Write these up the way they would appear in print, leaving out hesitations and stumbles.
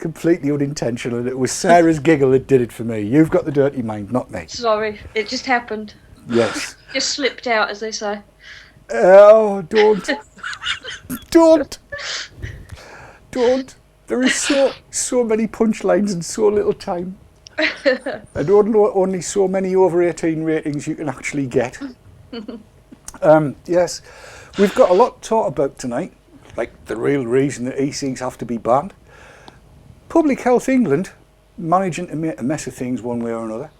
completely unintentional, and it was Sarah's giggle that did it for me. You've got the dirty mind, not me. Sorry, it just happened. Yes. Just slipped out, as they say. Oh, don't. Don't. There is so many punchlines in so little time. I don't know, only so many over 18 ratings you can actually get. Yes, we've got a lot to talk about tonight, like the real reason that e-cigs have to be banned. Public Health England managing to make a mess of things one way or another.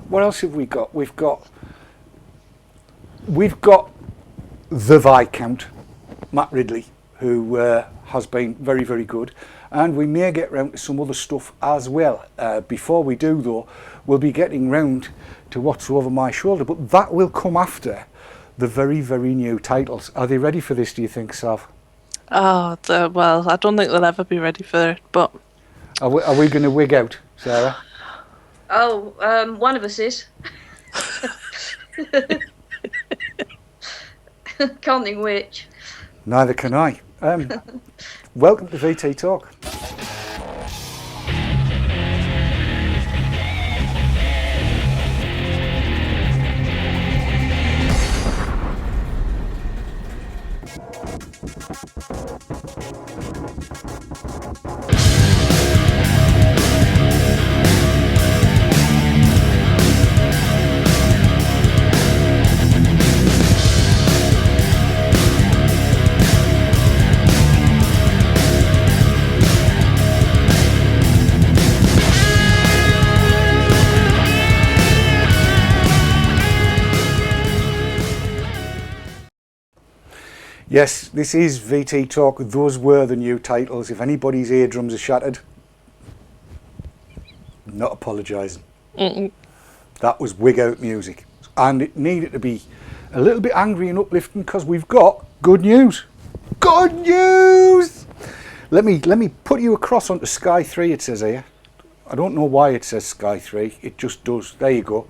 What else have we got? We've got the Viscount, Matt Ridley, who has been very, very good. And we may get round to some other stuff as well. Before we do, though, we'll be getting round to what's over my shoulder. But that will come after the very, very new titles. Are they ready for this, do you think, Sav? Oh, well, I don't think they'll ever be ready for it, but... Are we going to wig out, Sarah? Oh, one of us is. Can't think which. Neither can I. Welcome to VT Talk. Yes, this is VT Talk. Those were the new titles. If anybody's eardrums are shattered, I'm not apologising. That was wig out music. And it needed to be a little bit angry and uplifting because we've got good news. Good news! Let me put you across onto Sky 3, it says here. I don't know why it says Sky 3. It just does. There you go.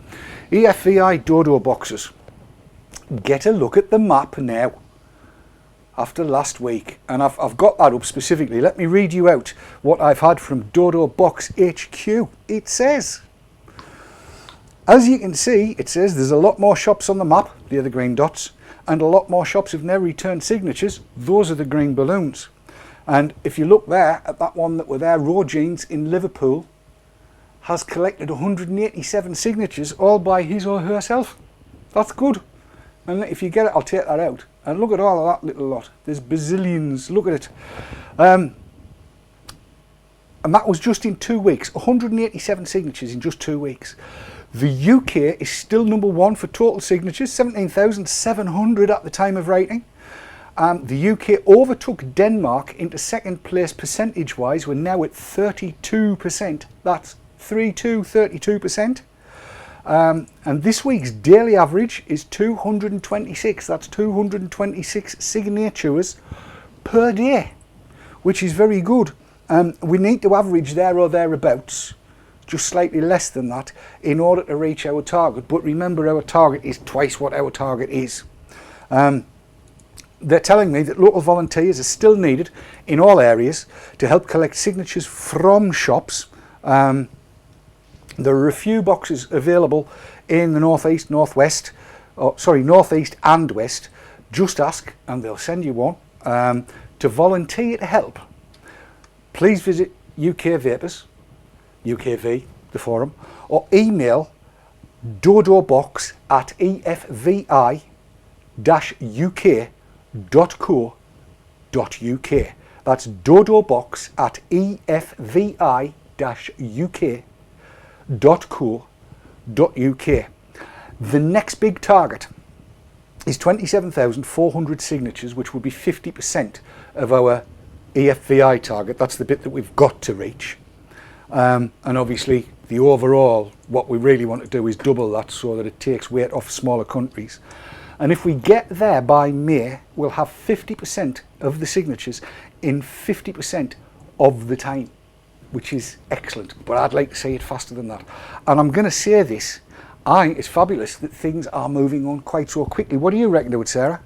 EFVI Dodo boxes. Get a look at the map now. After last week, and I've got that up specifically. Let me read you out what I've had from Dodo Box HQ. It says, as you can see, it says there's a lot more shops on the map, the other green dots, and a lot more shops have now returned signatures. Those are the green balloons. And if you look there at that one that were there, Raw Jeans in Liverpool has collected 187 signatures all by his or herself. That's good. And if you get it, I'll take that out. And look at all of that little lot. There's bazillions. Look at it. And that was just in 2 weeks. 187 signatures in just 2 weeks. The UK is still number one for total signatures, 17,700 at the time of writing. The UK overtook Denmark into second place percentage-wise. We're now at 32%. That's 32%. And this week's daily average is 226. That's 226 signatures per day, which is very good. We need to average there or thereabouts, just slightly less than that, in order to reach our target. But remember, our target is twice what our target is. They're telling me that local volunteers are still needed in all areas to help collect signatures from shops. There are a few boxes available in the northeast, northwest, northeast and west. Just ask and they'll send you one. To volunteer to help, please visit UK Vapers, UKV, the forum, or email dodobox@efvi-uk.co.uk. That's dodobox@efvi-uk.co.uk. The next big target is 27,400 signatures, which would be 50% of our EFVI target. That's the bit that we've got to reach. And obviously the overall, what we really want to do is double that so that it takes weight off smaller countries. And if we get there by May, we'll have 50% of the signatures in 50% of the time, which is excellent, but I'd like to see it faster than that. And I'm going to say this, I think it's fabulous that things are moving on quite so quickly. What do you reckon to it, Sarah?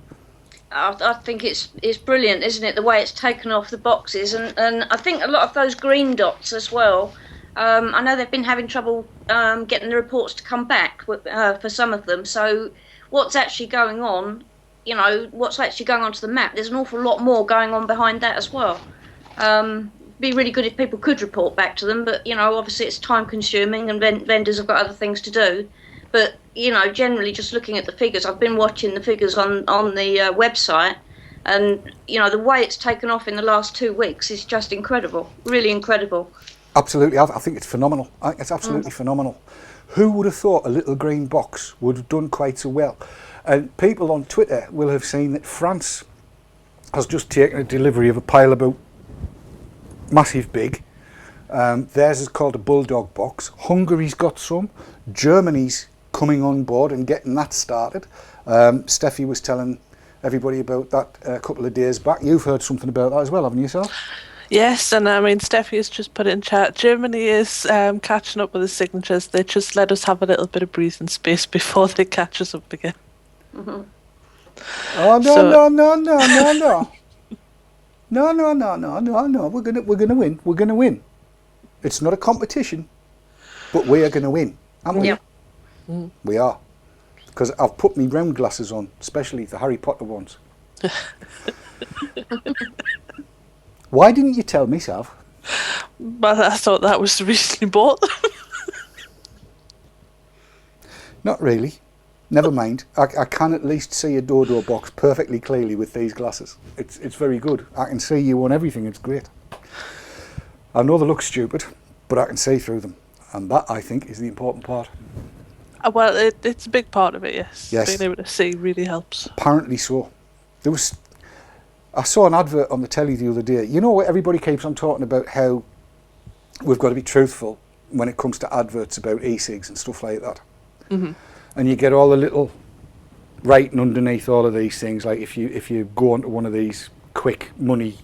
I think it's brilliant, isn't it? The way it's taken off the boxes, and I think a lot of those green dots as well. I know they've been having trouble getting the reports to come back for some of them. So what's actually going on? What's actually going onto the map? There's an awful lot more going on behind that as well. Be really good if people could report back to them, but obviously it's time consuming and vendors have got other things to do. But generally just looking at the figures, I've been watching the figures on the website, and the way it's taken off in the last 2 weeks is just incredible, really incredible. Absolutely, I think it's phenomenal. I think it's absolutely phenomenal. Who would have thought a little green box would have done quite so well? And people on Twitter will have seen that France has just taken a delivery of a pile about massive big. Theirs is called a Bulldog box. Hungary's got some. Germany's coming on board and getting that started. Steffi was telling everybody about that a couple of days back. You've heard something about that as well, haven't you, yourself? Yes, and I mean, Steffi has just put in chat, Germany is catching up with the signatures. They just let us have a little bit of breathing space before they catch us up again. Mm-hmm. Oh, no. No. We're gonna win. We're gonna win. It's not a competition, but we are gonna win, aren't we? Yeah. We are. Because I've put me round glasses on, especially the Harry Potter ones. Why didn't you tell me, Sav? But I thought that was the reason you bought them. Not really. Never mind. I can at least see a Dodo box perfectly clearly with these glasses. It's very good. I can see you on everything. It's great. I know they look stupid, but I can see through them. And that, I think, is the important part. Well, it's a big part of it, yes. Yes. Being able to see really helps. Apparently so. I saw an advert on the telly the other day. You know what, everybody keeps on talking about how we've got to be truthful when it comes to adverts about e-cigs and stuff like that. Mm-hmm. And you get all the little writing underneath all of these things, like if you go onto one of these quick money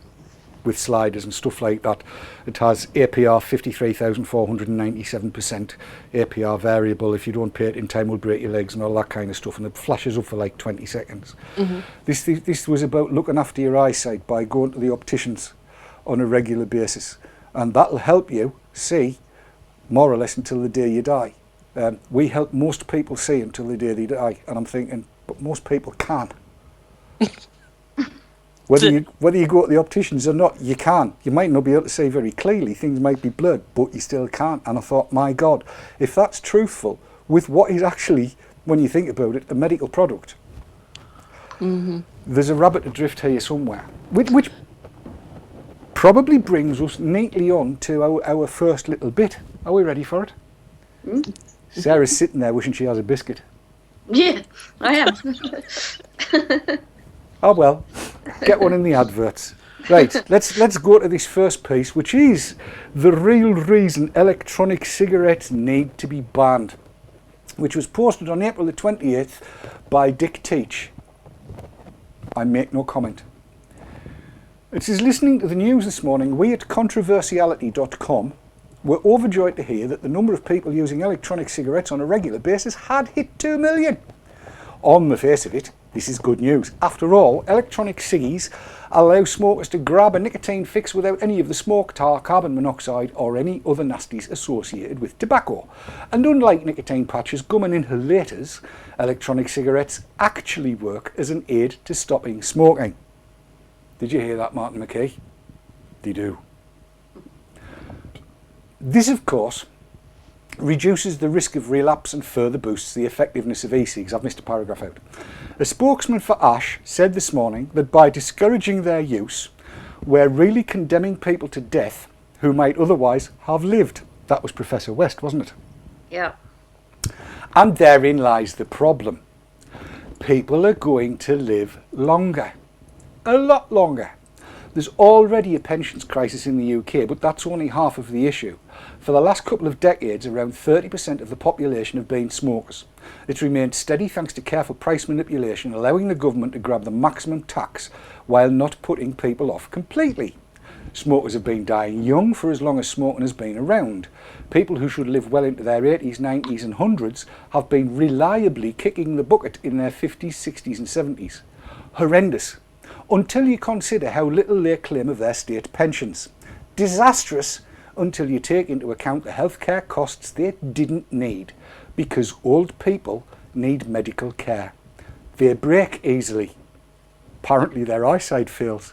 with sliders and stuff like that, it has APR 53,497%, APR variable, if you don't pay it in time we'll break your legs and all that kind of stuff, and it flashes up for like 20 seconds. Mm-hmm. This was about looking after your eyesight by going to the opticians on a regular basis, and that'll help you see more or less until the day you die. We help most people see until the day they die, and I'm thinking, but most people can't. Whether you go to the opticians or not, you can't. You might not be able to see very clearly, things might be blurred, but you still can't. And I thought, my God, if that's truthful with what is actually, when you think about it, a medical product, there's a rabbit adrift here somewhere, which probably brings us neatly on to our first little bit. Are we ready for it? Sarah's sitting there wishing she has a biscuit. Yeah, I am. Oh well, get one in the adverts. Right, let's go to this first piece, which is the real reason electronic cigarettes need to be banned, which was posted on April the 28th by Dick Teach. I make no comment. It says, listening to the news this morning, we at controversiality.com were overjoyed to hear that the number of people using electronic cigarettes on a regular basis had hit 2 million. On the face of it, this is good news. After all, electronic ciggies allow smokers to grab a nicotine fix without any of the smoke, tar, carbon monoxide or any other nasties associated with tobacco. And unlike nicotine patches, gum and inhalators, electronic cigarettes actually work as an aid to stopping smoking. Did you hear that, Martin McKay? They do. This, of course, reduces the risk of relapse and further boosts the effectiveness of e-cigs. I've missed a paragraph out. A spokesman for Ash said this morning that by discouraging their use, we're really condemning people to death who might otherwise have lived. That was Professor West, wasn't it? Yeah. And therein lies the problem. People are going to live longer. A lot longer. There's already a pensions crisis in the UK, but that's only half of the issue. For the last couple of decades, around 30% of the population have been smokers. It's remained steady thanks to careful price manipulation, allowing the government to grab the maximum tax while not putting people off completely. Smokers have been dying young for as long as smoking has been around. People who should live well into their 80s, 90s and 100s have been reliably kicking the bucket in their 50s, 60s and 70s. Horrendous. until you consider how little they claim of their state pensions. Disastrous until you take into account the healthcare costs they didn't need, because old people need medical care. They break easily. Apparently their eyesight fails.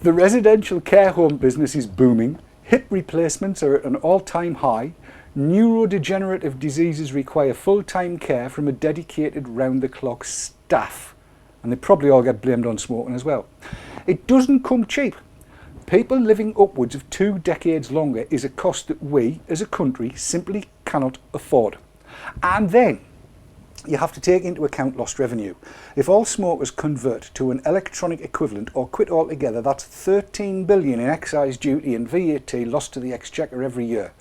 The residential care home business is booming. Hip replacements are at an all-time high. Neurodegenerative diseases require full-time care from a dedicated round-the-clock staff. And they probably all get blamed on smoking as well. It doesn't come cheap. People living upwards of 2 decades longer is a cost that we, as a country, simply cannot afford. And then you have to take into account lost revenue. If all smokers convert to an electronic equivalent or quit altogether, that's 13 billion in excise duty and VAT lost to the exchequer every year.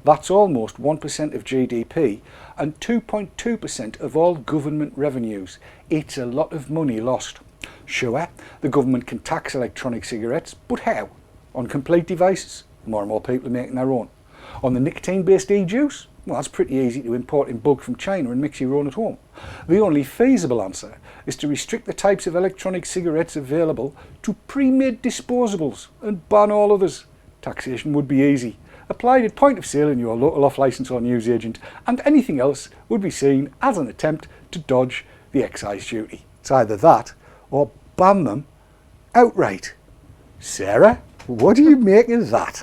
That's almost 1% of GDP and 2.2% of all government revenues. It's a lot of money lost. Sure, the government can tax electronic cigarettes, but how? On complete devices? More and more people are making their own. On the nicotine-based e-juice? Well, that's pretty easy to import in bulk from China and mix your own at home. The only feasible answer is to restrict the types of electronic cigarettes available to pre-made disposables and ban all others. Taxation would be easy, applied at point of sale in your local off-licence or newsagent, and anything else would be seen as an attempt to dodge the excise duty. It's either that or ban them outright. Sarah, what do you make of that?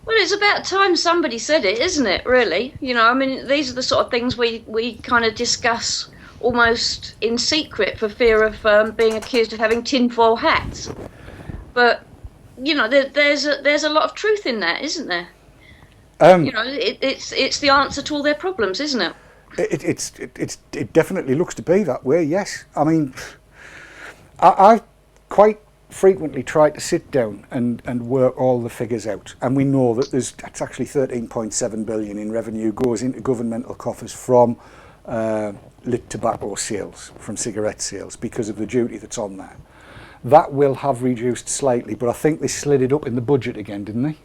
Well, it's about time somebody said it, isn't it, really? You know, I mean, these are the sort of things we kind of discuss almost in secret for fear of being accused of having tinfoil hats. But, you know, there's a lot of truth in that, isn't there? You know, it's the answer to all their problems, isn't it? It definitely looks to be that way, yes. I mean, I quite frequently try to sit down and work all the figures out, and we know that it's actually 13.7 billion in revenue goes into governmental coffers from lit tobacco sales, from cigarette sales, because of the duty that's on there. That will have reduced slightly, but I think they slid it up in the budget again, didn't they?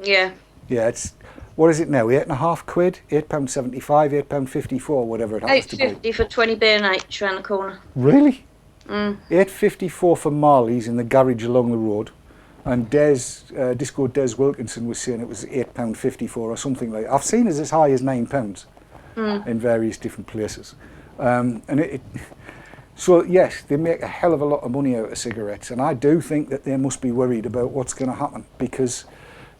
Yeah. Yeah, it's, what is it now, £8.50, £8.75, £8.54, whatever it happens to be. £8.50 for 20 B&H round the corner. Really? £8.54 for Marley's in the garage along the road, and Disco Des Wilkinson was saying it was £8.54 or something like that. I've seen it as high as £9 in various different places. So yes, they make a hell of a lot of money out of cigarettes, and I do think that they must be worried about what's going to happen, because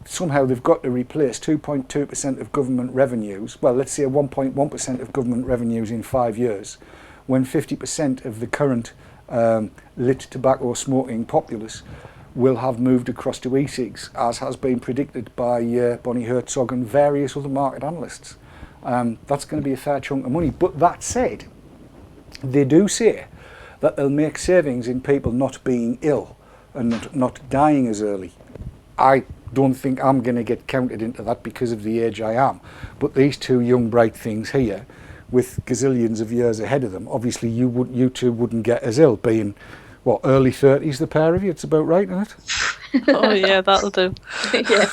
somehow they've got to replace 2.2% of government revenues, well, let's say 1.1% of government revenues in 5 years, when 50% of the current lit tobacco smoking populace will have moved across to e-cigs, as has been predicted by Bonnie Herzog and various other market analysts. That's going to be a fair chunk of money. But that said, they do say that they'll make savings in people not being ill and not dying as early. I don't think I'm going to get counted into that because of the age I am. But these two young bright things here, with gazillions of years ahead of them, obviously you two wouldn't get as ill, being, what, early 30s, the pair of you? It's about right, isn't it? Oh yeah, that'll do. Yeah.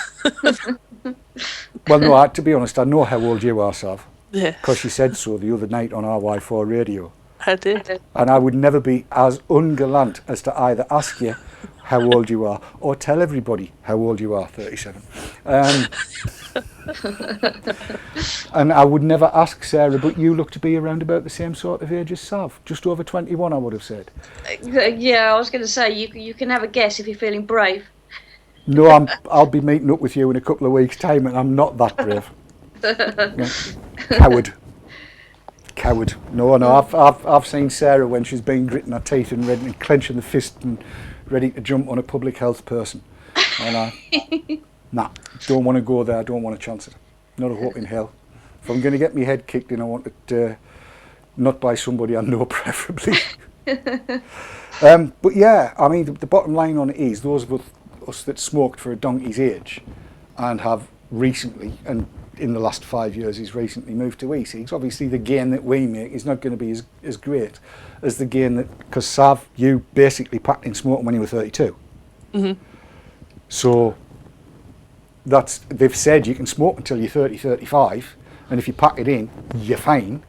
Well, no, to be honest, I know how old you are, Sav. Yeah. Because you said so the other night on RY4 radio. I did. And I would never be as ungallant as to either ask you how old you are or tell everybody how old you are, 37. And I would never ask Sarah, but you look to be around about the same sort of age as Sav, just over 21, I would have said. Yeah, I was going to say, you can have a guess if you're feeling brave. No, I'll be meeting up with you in a couple of weeks' time, and I'm not that brave. Yeah. Coward. No, I've seen Sarah when she's been gritting her teeth and ready, and clenching the fist and ready to jump on a public health person. And nah, don't want to go there. I don't want to chance it. Not a hope in hell. If I'm going to get my head kicked in, I want it not by somebody I know, preferably. But yeah, I mean, the bottom line on it is, those of us that smoked for a donkey's age and have recently, and in the last 5 years he's recently moved to e-cigs, obviously the gain that we make is not going to be as great as the gain that, because Sav, you basically packed in smoking when you were 32. Mm-hmm. So they've said you can smoke until you're 30, 35, and if you pack it in, you're fine.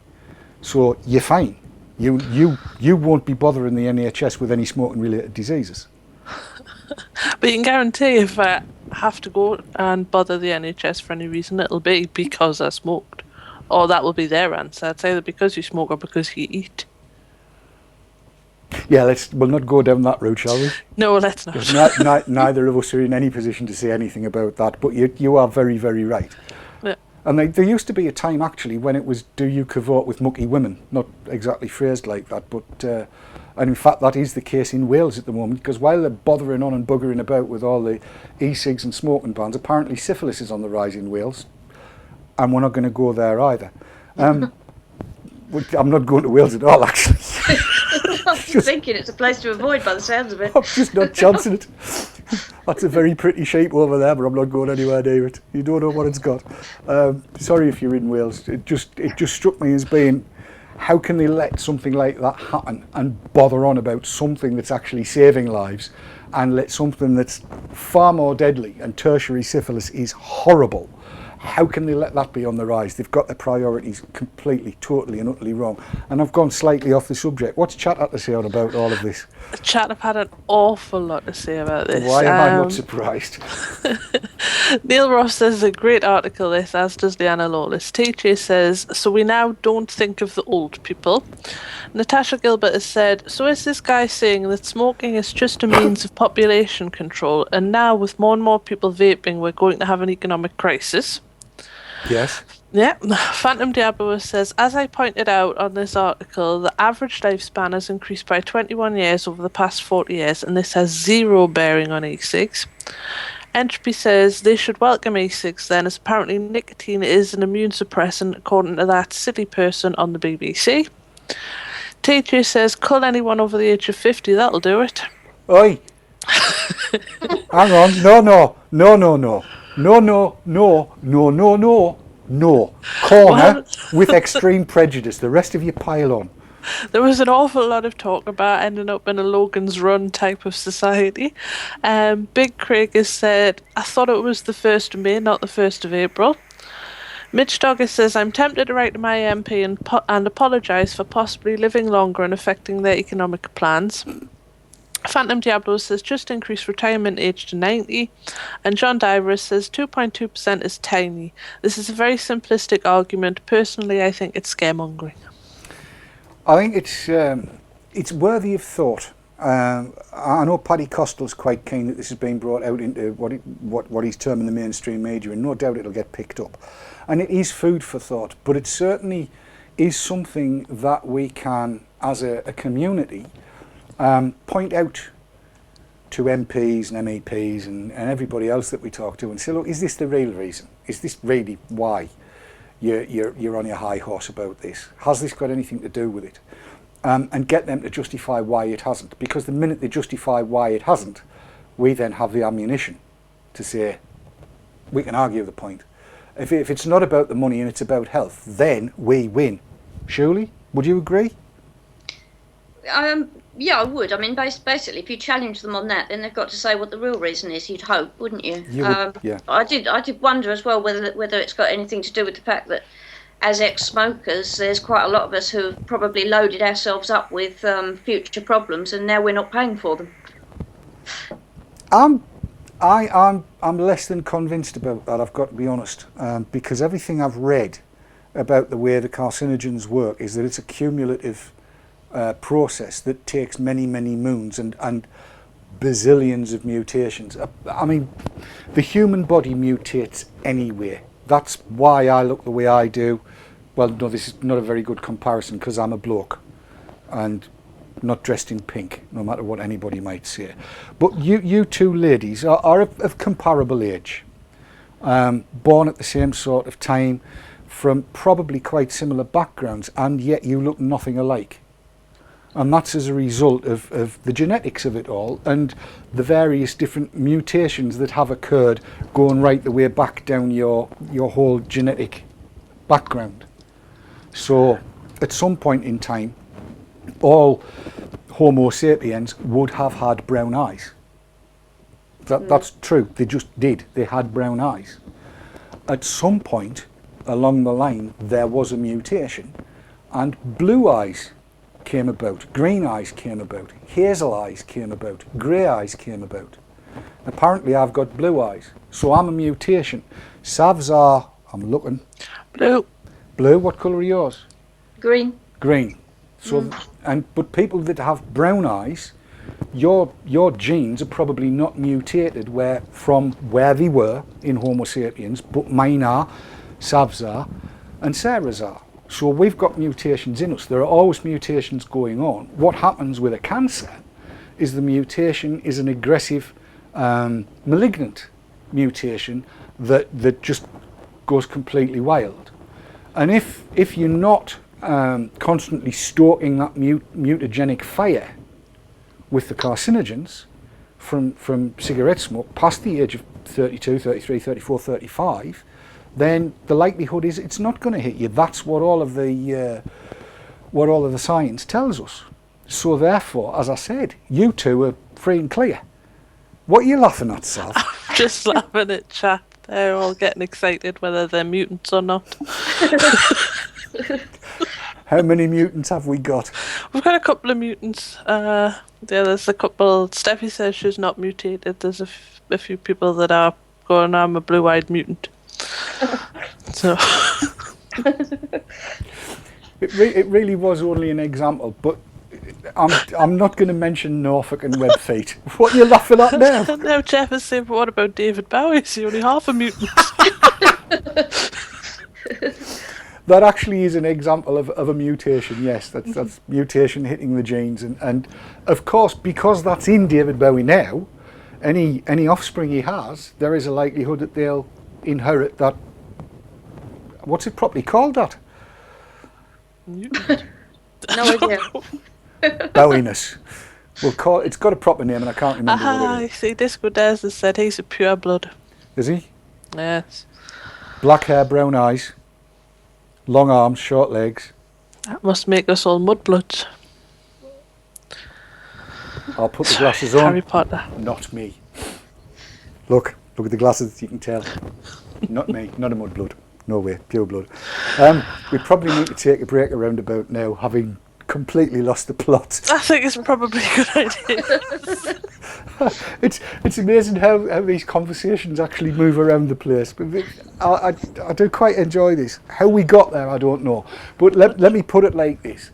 So you're fine. You won't be bothering the NHS with any smoking-related diseases. But you can guarantee if I have to go and bother the NHS for any reason, it'll be because I smoked. Or that will be their answer. It's either because you smoke or because you eat. Yeah, we'll not go down that route, shall we? No, let's not. Neither of us are in any position to say anything about that, but you are very, very right. Yeah. And there used to be a time, actually, when it was, do you cavort with mucky women? Not exactly phrased like that, but... and in fact, that is the case in Wales at the moment, because while they're bothering on and buggering about with all the e-cigs and smoking bans, apparently syphilis is on the rise in Wales, and we're not going to go there either. I'm not going to Wales at all, actually. I was thinking it's a place to avoid by the sounds of it. I'm just not chancing it. That's a very pretty shape over there, but I'm not going anywhere near it. You don't know what it's got. Sorry if you're in Wales. It just struck me as being, how can they let something like that happen and bother on about something that's actually saving lives, and let something that's far more deadly, and tertiary syphilis is horrible. How can they let that be on the rise? They've got their priorities completely, totally and utterly wrong. And I've gone slightly off the subject. What's Chat had to say about all of this? Chat have had an awful lot to say about this. Why am I not surprised? Neil Ross says a great article this, as does Leanna Lawless. TJ says, so we now don't think of the old people. Natasha Gilbert has said, so is this guy saying that smoking is just a means of population control, and now with more and more people vaping we're going to have an economic crisis? Yes. Yeah. Phantom Diablo says, as I pointed out on this article, the average lifespan has increased by 21 years over the past 40 years, and this has zero bearing on e-cigs. Entropy says they should welcome e-cigs then, as apparently nicotine is an immune suppressant according to that silly person on the BBC. TJ says, cull anyone over the age of 50, that'll do it. Oi! Hang on, no. Corner with extreme prejudice. The rest of you pile on. There was an awful lot of talk about ending up in a Logan's Run type of society. Big Craig has said, I thought it was the 1st of May, not the 1st of April. Mitch Dogger says, I'm tempted to write to my MP and apologise for possibly living longer and affecting their economic plans. Phantom Diablo says, just increase retirement age to 90. And John Diver says, 2.2% is tiny. This is a very simplistic argument. Personally, I think it's scaremongering. I think it's worthy of thought. I know Paddy Costell's quite keen that this has been brought out into what he's terming the mainstream media, and no doubt it'll get picked up. And it is food for thought, but it certainly is something that we can, as a community, point out to MPs and MEPs and everybody else that we talk to and say, look, is this the real reason? Is this really why you're on your high horse about this? Has this got anything to do with it? And get them to justify why it hasn't. Because the minute they justify why it hasn't, we then have the ammunition to say, we can argue the point. If it's not about the money and it's about health, then we win. Surely? Would you agree? Yeah, I would. I mean, basically, if you challenge them on that, then they've got to say what the real reason is. You'd hope, wouldn't you? Yeah. I did wonder as well whether it's got anything to do with the fact that, as ex-smokers, there's quite a lot of us who have probably loaded ourselves up with future problems, and now we're not paying for them. I'm less than convinced about that. I've got to be honest, because everything I've read about the way the carcinogens work is that it's a cumulative process that takes many moons and bazillions of mutations. I mean, the human body mutates anyway. That's why I look the way I do. Well, no, this is not a very good comparison because I'm a bloke and not dressed in pink, no matter what anybody might say. But you two ladies are of comparable age, born at the same sort of time, from probably quite similar backgrounds, and yet you look nothing alike. And that's as a result of the genetics of it all and the various different mutations that have occurred going right the way back down your whole genetic background. So at some point in time, all Homo sapiens would have had brown eyes. That's true. They just did. They had brown eyes. At some point along the line, there was a mutation and blue eyes came about, green eyes came about, hazel eyes came about, grey eyes came about. Apparently I've got blue eyes, so I'm a mutation. Savs are, I'm looking, Blue. blue. What colour are yours? Green. Green. So, but people that have brown eyes, your genes are probably not mutated from where they were in Homo sapiens, but mine are, Sav's are, and Sarah's are. So we've got mutations in us. There are always mutations going on. What happens with a cancer is the mutation is an aggressive, malignant mutation that just goes completely wild. And if you're not constantly stoking that mutagenic fire with the carcinogens from cigarette smoke past the age of 32, 33, 34, 35, then the likelihood is it's not going to hit you. That's what all of the science tells us. So therefore, as I said, you two are free and clear. What are you laughing at, Sav? Just laughing at chat. They're all getting excited whether they're mutants or not. How many mutants have we got? We've got a couple of mutants. There's a couple. Steffi says she's not mutated. There's a few people that are going, I'm a blue-eyed mutant. So it really was only an example, but I'm not going to mention Norfolk and web feet. What are you laughing at now? now Jeff is saying, but what about David Bowie? Is he only half a mutant? That actually is an example of a mutation, yes. That's mutation hitting the genes. And of course, because that's in David Bowie now, any offspring he has, there is a likelihood that they'll inherit that. What's it properly called, that? Mutant. No idea. Bowiness. It's got a proper name and I can't remember what it I is. see. Disco Des has said he's a pure blood. Is he? Yes. Black hair, brown eyes, long arms, short legs. That must make us all mudbloods. I'll put the glasses on. Harry Potter. Not me. Look at the glasses, you can tell. Not me, not a mudblood. No way, pure blood. We probably need to take a break around about now, having completely lost the plot. I think it's probably a good idea. It's amazing how these conversations actually move around the place. But I do quite enjoy this. How we got there, I don't know. But let me put it like this.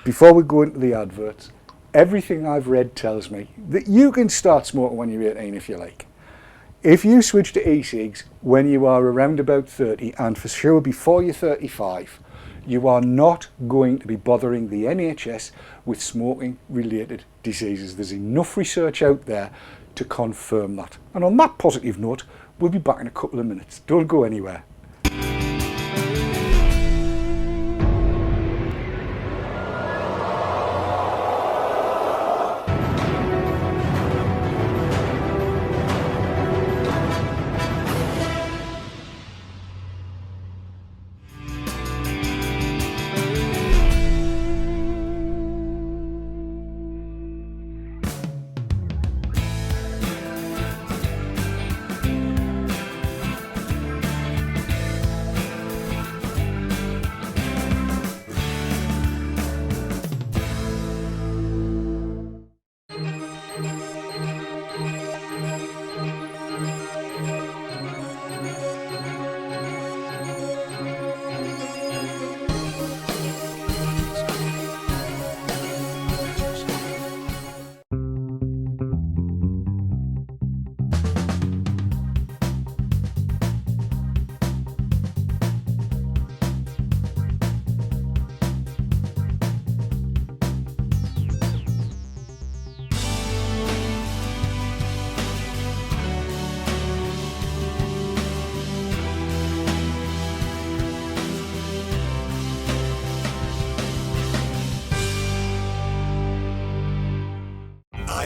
Before we go into the adverts, everything I've read tells me that you can start smoking when you're 18 if you like. If you switch to e-cigs when you are around about 30, and for sure before you're 35, you are not going to be bothering the NHS with smoking related diseases. There's enough research out there to confirm that. And on that positive note, we'll be back in a couple of minutes. Don't go anywhere.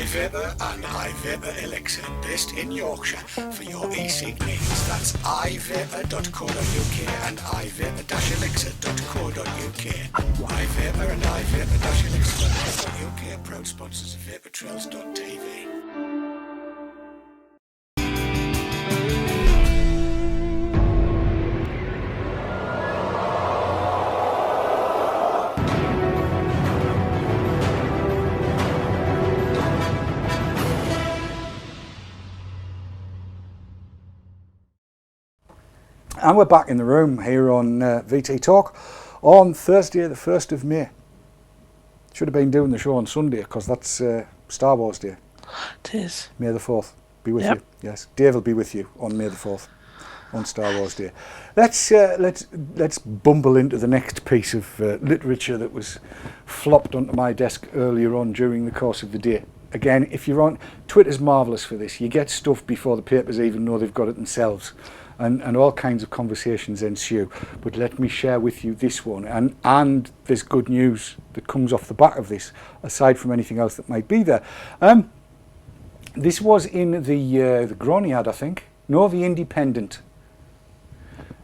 iVapor and iVapor Elixir, based in Yorkshire, for your e-cig needs. That's ivapor.co.uk and ivapor-elixir.co.uk. iVapor and ivapor-elixir.co.uk are proud sponsors of vaportrails.tv. And we're back in the room here on VT Talk on Thursday, the 1st of May. Should have been doing the show on Sunday because that's Star Wars Day. It is. May the 4th be with Yep. you. Yes, Dave will be with you on May the 4th on Star Wars Day. Let's bumble into the next piece of literature that was flopped onto my desk earlier on during the course of the day. Again, if you're on Twitter's marvellous for this. You get stuff before the papers even know they've got it themselves. And all kinds of conversations ensue. But let me share with you this one. And there's good news that comes off the back of this, aside from anything else that might be there. This was in the Groniad, I think. No, the Independent.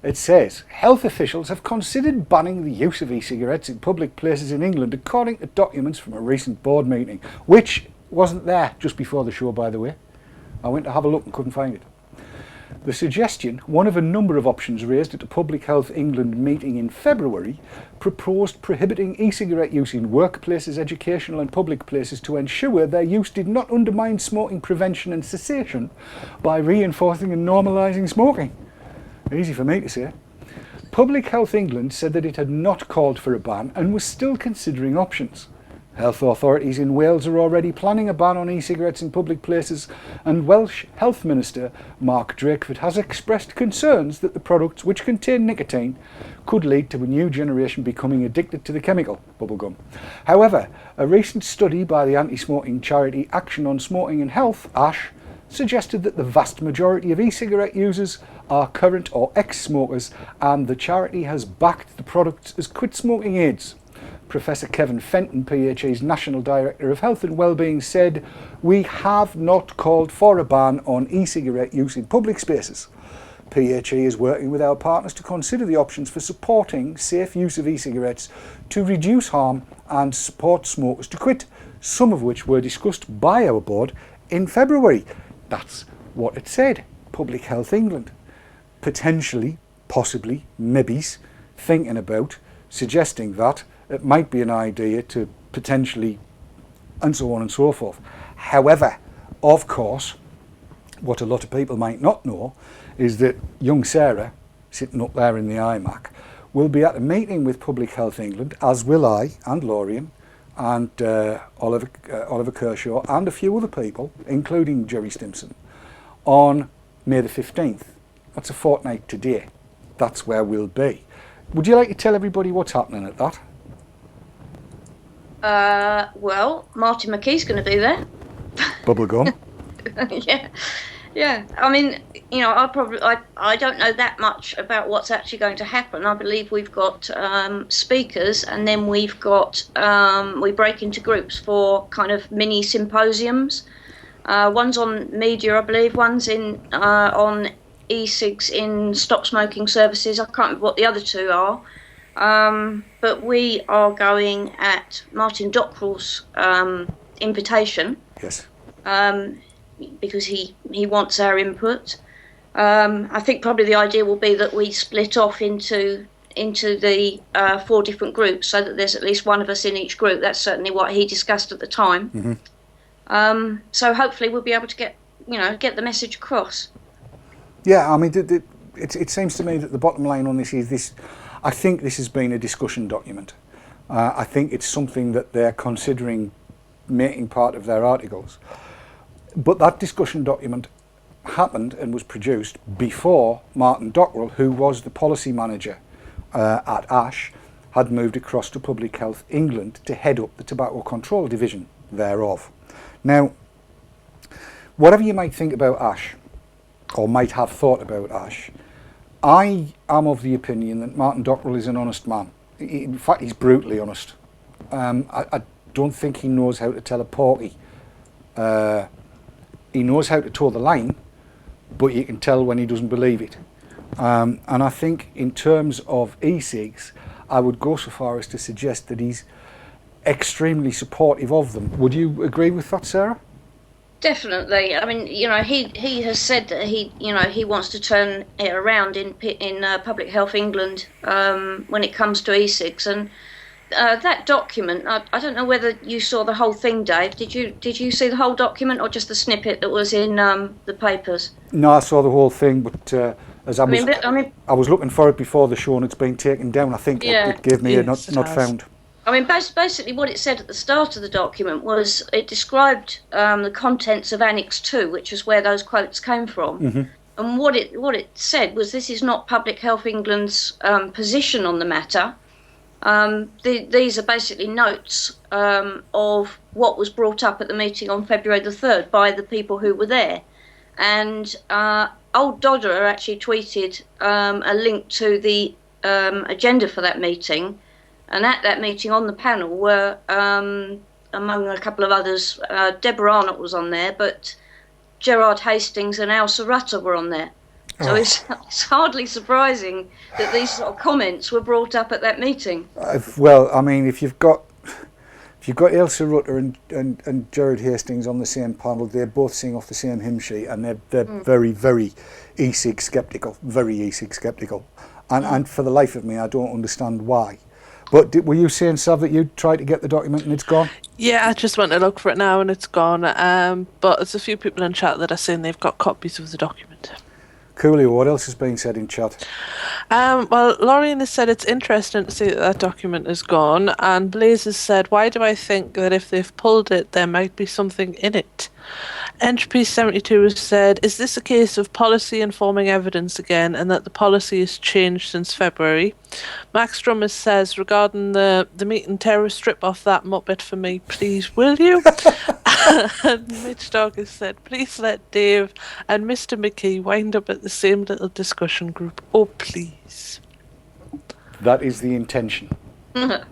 It says, health officials have considered banning the use of e-cigarettes in public places in England, according to documents from a recent board meeting, which wasn't there just before the show, by the way. I went to have a look and couldn't find it. The suggestion, one of a number of options raised at a Public Health England meeting in February, proposed prohibiting e-cigarette use in workplaces, educational and public places to ensure their use did not undermine smoking prevention and cessation by reinforcing and normalising smoking. Easy for me to say. Public Health England said that it had not called for a ban and was still considering options. Health authorities in Wales are already planning a ban on e-cigarettes in public places, and Welsh Health Minister Mark Drakeford has expressed concerns that the products which contain nicotine could lead to a new generation becoming addicted to the chemical, bubblegum. However, a recent study by the anti-smoking charity Action on Smoking and Health, ASH, suggested that the vast majority of e-cigarette users are current or ex-smokers, and the charity has backed the products as quit smoking aids. Professor Kevin Fenton, PHE's National Director of Health and Wellbeing, said, "We have not called for a ban on e-cigarette use in public spaces. PHE is working with our partners to consider the options for supporting safe use of e-cigarettes to reduce harm and support smokers to quit, some of which were discussed by our board in February." That's what it said. Public Health England. Potentially, possibly, maybe's thinking about suggesting that it might be an idea to potentially, and so on and so forth. However, of course, what a lot of people might not know is that young Sarah, sitting up there in the iMac, will be at a meeting with Public Health England, as will I and Lorien and Oliver Kershaw and a few other people, including Jerry Stimson, on May the 15th. That's a fortnight today. That's where we'll be. Would you like to tell everybody what's happening at that? Well, Martin McKee's going to be there. Bubblegum. Yeah. I mean, you know, I don't know that much about what's actually going to happen. I believe we've got speakers, and then we've got we break into groups for kind of mini symposiums. One's on media, I believe. One's in on e-cigs in stop smoking services. I can't remember what the other two are. But we are going at Martin Dockrell's invitation. Yes. Because he wants our input. I think probably the idea will be that we split off into the 4 different groups, so that there's at least one of us in each group. That's certainly what he discussed at the time. Mm-hmm. So hopefully we'll be able to get the message across. Yeah, I mean, it seems to me that the bottom line on this is this. I think this has been a discussion document. I think it's something that they're considering making part of their articles. But that discussion document happened and was produced before Martin Dockrell, who was the policy manager at ASH, had moved across to Public Health England to head up the tobacco control division thereof. Now, whatever you might think about ASH, or might have thought about ASH, I am of the opinion that Martin Dockrell is an honest man. In fact, he's brutally honest. I don't think he knows how to tell a porky. He knows how to toe the line, but you can tell when he doesn't believe it. And I think in terms of e-cigs, I would go so far as to suggest that he's extremely supportive of them. Would you agree with that, Sarah? Definitely. I mean, you know, he has said that he wants to turn it around in Public Health England when it comes to e-cigs, and that document. I don't know whether you saw the whole thing, Dave. Did you see the whole document, or just the snippet that was in the papers? No, I saw the whole thing, but As I I was looking for it before the show and it's been taken down. I think it gave me a not found. I mean, basically what it said at the start of the document was it described the contents of Annex 2, which is where those quotes came from. Mm-hmm. And what it said was this is not Public Health England's position on the matter. These are basically notes of what was brought up at the meeting on February the 3rd by the people who were there. And Old Dodder actually tweeted a link to the agenda for that meeting. And at that meeting on the panel were, among a couple of others, Deborah Arnott was on there, but Gerard Hastings and Elsa Rutter were on there. So it's hardly surprising that these sort of comments were brought up at that meeting. Well, I mean, if you've got Elsa Rutter and Gerard Hastings on the same panel, they both sing off the same hymn sheet, and they're very, very e-cig sceptical, and for the life of me, I don't understand why. But were you saying, Sav, that you tried to get the document and it's gone? Yeah, I just went to look for it now and it's gone. But there's a few people in chat that are saying they've got copies of the document. Coolio, what else is being said in chat? Well, Lorraine has said it's interesting to see that document is gone, and Blaze has said, why do I think that if they've pulled it, there might be something in it? Entropy 72 has said, is this a case of policy informing evidence again, and that the policy has changed since February? Max Drummers says, regarding the meat and terror, strip off that muppet for me, please, will you? And Mitch Dog has said, please let Dave and Mr. McKee wind up at the same little discussion group. Oh, please. That is the intention. Even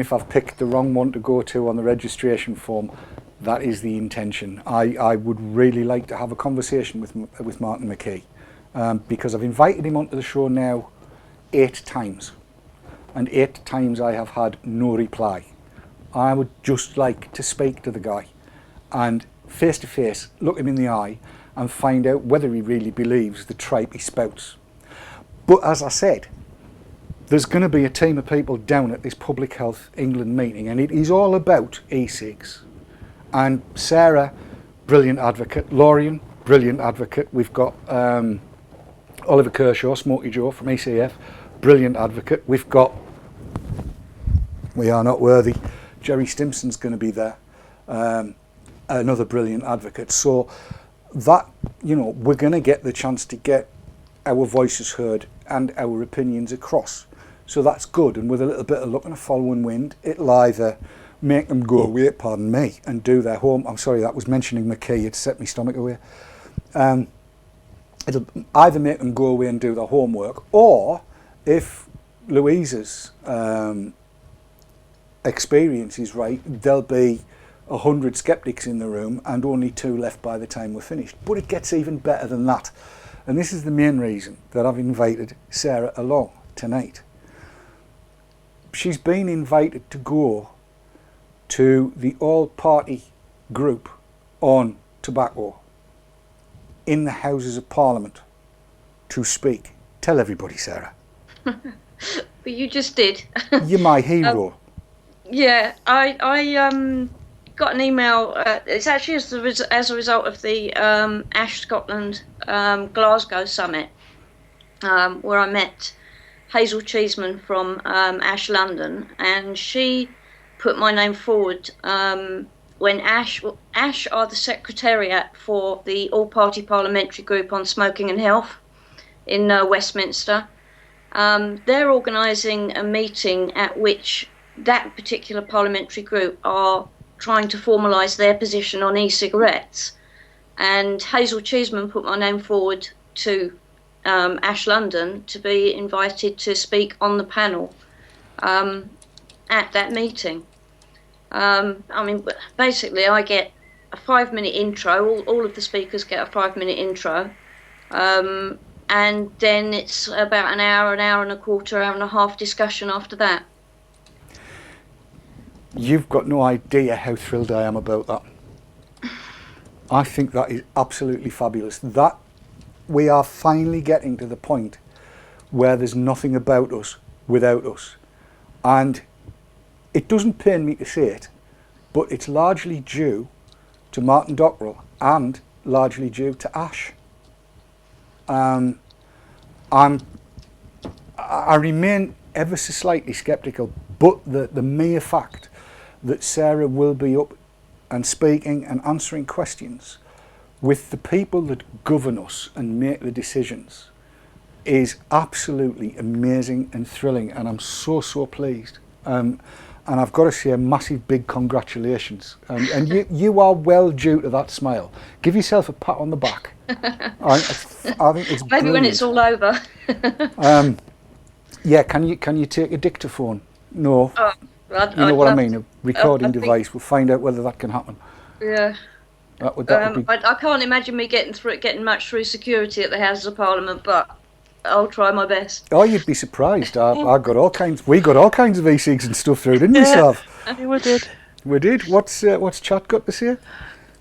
if I've picked the wrong one to go to on the registration form, that is the intention. I would really like to have a conversation with Martin McKee, because I've invited him onto the show now 8 times, and 8 times I have had no reply. I would just like to speak to the guy and face to face look him in the eye and find out whether he really believes the tripe he spouts. But as I said, there's going to be a team of people down at this Public Health England meeting, and it is all about e-cigs. And Sarah, brilliant advocate. Lorien, brilliant advocate. We've got Oliver Kershaw, Smoky Joe from ECF, brilliant advocate. We've got We Are Not Worthy. Jerry Stimson's going to be there, another brilliant advocate. So that, we're going to get the chance to get our voices heard and our opinions across. So that's good. And with a little bit of luck and a following wind, it'll either make them go away, pardon me, and do their home. I'm sorry, that was mentioning McKee, it set my stomach away. It'll either make them go away and do their homework, or if Louisa's experience is right, there'll be 100 skeptics in the room and only 2 left by the time we're finished. But it gets even better than that. And this is the main reason that I've invited Sarah along tonight. She's been invited to go to the all-party group on tobacco in the Houses of Parliament to speak. Tell everybody, Sarah. But you just did. You're my hero. Yeah, I got an email. It's actually as a result of the Ash Scotland Glasgow summit, where I met Hazel Cheeseman from Ash London, and she put my name forward when Ash are the secretariat for the all-party parliamentary group on smoking and health in Westminster. They're organising a meeting at which that particular parliamentary group are trying to formalise their position on e-cigarettes. And Hazel Cheeseman put my name forward to Ash London to be invited to speak on the panel at that meeting. I mean, basically I get a 5-minute intro, all of the speakers get a 5-minute intro, and then it's about an hour and a quarter, hour and a half discussion after that. You've got no idea how thrilled I am about that. I think that is absolutely fabulous. That we are finally getting to the point where there's nothing about us without us. And it doesn't pain me to say it, but it's largely due to Martin Dockrell and largely due to Ash. I remain ever so slightly sceptical, but the mere fact that Sarah will be up and speaking and answering questions with the people that govern us and make the decisions is absolutely amazing and thrilling, and I'm so pleased. And I've got to say a massive big congratulations. And you are well due to that smile. Give yourself a pat on the back. I think it's maybe brilliant. when it's all over. Yeah, can you take a dictaphone? No. Oh, you know what I mean? to. A recording I think- device. We'll find out whether that can happen. Yeah. That would be. I can't imagine me getting much through security at the Houses of Parliament, but I'll try my best. Oh, you'd be surprised. I got all kinds. We got all kinds of e-cigs and stuff through, didn't we, Sav? We did. We did. What's Chat got to say?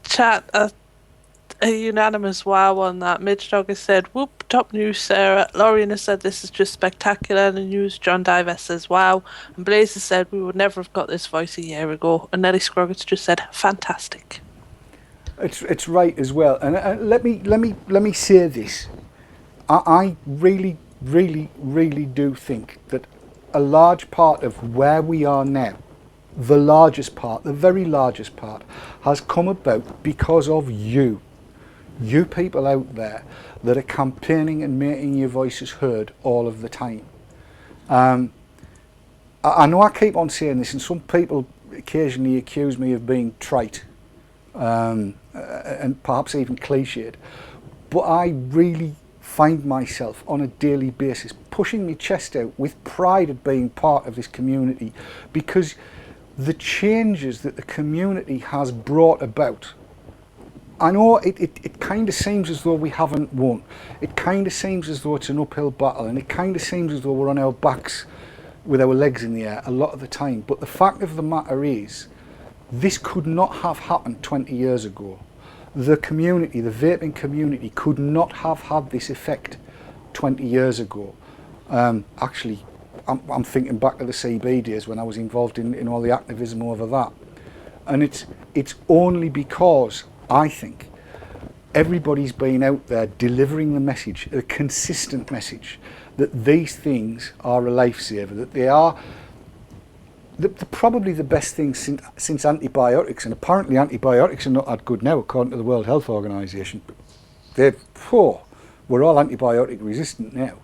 Chat, a unanimous wow on that. Midge Dog has said, whoop, top news, Sarah. Lorien has said, this is just spectacular in the news. John Diver says, wow. And Blaze has said, we would never have got this voice a year ago. And Nelly Scroggins just said, fantastic. It's right as well. And let me say this. I really do think that a large part of where we are now, the largest part, the very largest part, has come about because of you people out there that are campaigning and making your voices heard all of the time. I know I keep on saying this, and some people occasionally accuse me of being trite and perhaps even cliched, but I really find myself on a daily basis pushing my chest out with pride at being part of this community, because the changes that the community has brought about, I know it kind of seems as though we haven't won. It kind of seems as though it's an uphill battle, and it kind of seems as though we're on our backs with our legs in the air a lot of the time. But the fact of the matter is, this could not have happened 20 years ago. The community, the vaping community, could not have had this effect 20 years ago. Actually, I'm thinking back to the CB days when I was involved in all the activism over that. And it's only because I think everybody's been out there delivering the message, a consistent message, that these things are a lifesaver, that they are probably the best thing since antibiotics, and apparently antibiotics are not that good now according to the World Health Organization. We're all antibiotic resistant now.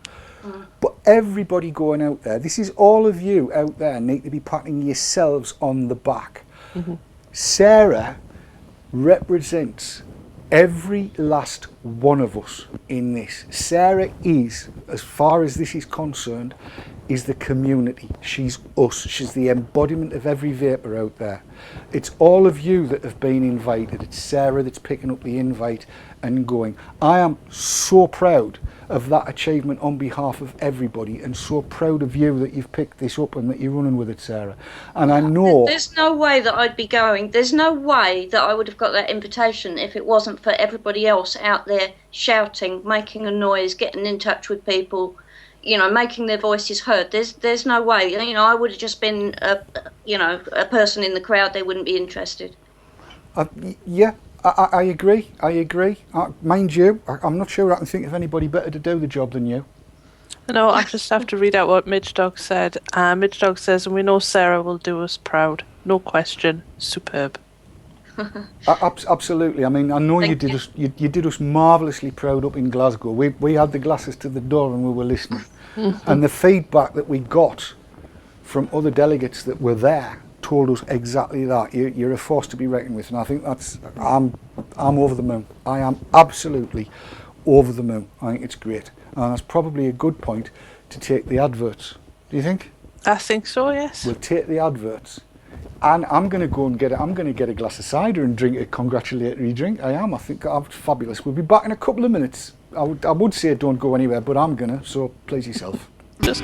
But everybody going out there, this is all of you out there, need to be patting yourselves on the back. Mm-hmm. Sarah represents every last one of us in this. Sarah is, as far as this is concerned, is the community. She's us. She's the embodiment of every vapor out there. It's all of you that have been invited. It's Sarah that's picking up the invite and going. I am so proud of that achievement on behalf of everybody, and so proud of you that you've picked this up and that you're running with it, Sarah. And I know there's no way that I'd be going. There's no way that I would have got that invitation if it wasn't for everybody else out there shouting, making a noise, getting in touch with people, making their voices heard. There's no way. I would have just been a person in the crowd. They wouldn't be interested. Yeah. I agree. Mind you, I'm not sure I can think of anybody better to do the job than you. No, I just have to read out what Midge Dog said. Midge Dog says, and we know Sarah will do us proud. No question. Superb. Absolutely. I mean, I know you did us marvellously proud up in Glasgow. We had the glasses to the door and we were listening. And the feedback that we got from other delegates that were there told us exactly that. You're a force to be reckoned with, and I think I'm over the moon. I am absolutely over the moon. I think it's great, and that's probably a good point to take the adverts. Do you think? I think so, yes. We'll take the adverts, and I'm going to go and get a glass of cider and drink a congratulatory drink. I think that's fabulous. We'll be back in a couple of minutes. I would say don't go anywhere, but I'm gonna. So please yourself. Just.